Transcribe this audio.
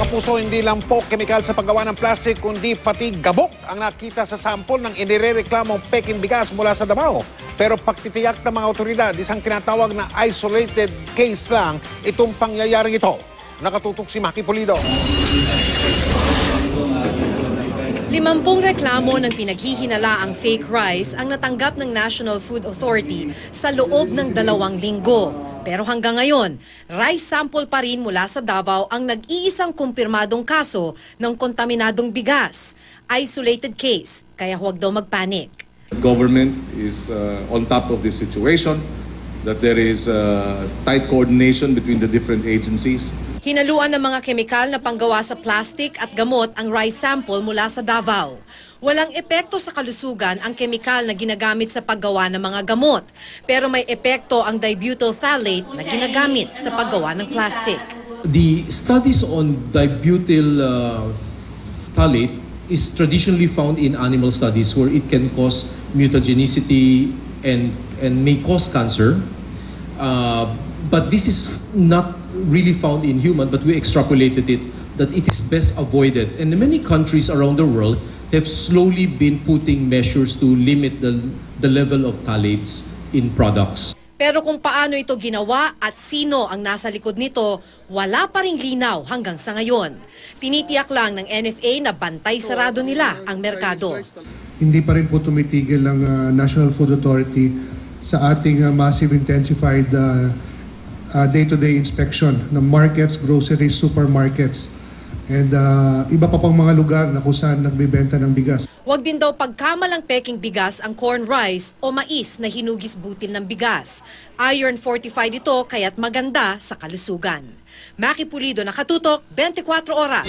Kapuso, hindi lang po kemikal sa paggawa ng plastic, kundi pati gabok ang nakita sa sample ng inirereklamong peking bigas mula sa Davao. Pero pagtitiyak ng mga otoridad, isang tinatawag na isolated case lang itong pangyayaring ito. Nakatutok si Maki Pulido. 50 reklamo ng pinaghihinalaang fake rice ang natanggap ng National Food Authority sa loob ng 2 linggo. Pero hanggang ngayon, rice sample pa rin mula sa Davao ang nag-iisang kumpirmadong kaso ng kontaminadong bigas. Isolated case, kaya huwag daw magpanik. The government is on top of this situation, that there is tight coordination between the different agencies. Hinaluan ng mga kemikal na panggawa sa plastic at gamot ang rice sample mula sa Davao. Walang epekto sa kalusugan ang kemikal na ginagamit sa paggawa ng mga gamot, pero may epekto ang dibutyl phthalate na ginagamit sa paggawa ng plastic. The studies on dibutyl phthalate is traditionally found in animal studies where it can cause mutagenicity and may cause cancer. But this is not really found in human, but we extrapolated it that it is best avoided. And many countries around the world have slowly been putting measures to limit the level of phthalates in products. Pero kung paano ito ginawa at sino ang nasa likod nito, wala pa ring linaw hanggang sa ngayon. Tinitiyak lang ng NFA na bantay sarado nila ang merkado. Hindi pa rin po tumitigil ang National Food Authority sa ating massive intensified day-to-day inspection ng markets, groceries, supermarkets, and iba pa pang mga lugar na kung saan nagbebenta ng bigas. Huwag din daw pagkamalang peking bigas ang corn rice o mais na hinugis butil ng bigas. Iron fortified ito kaya't maganda sa kalusugan. Maki Pulido, Nakatutok, 24 Oras.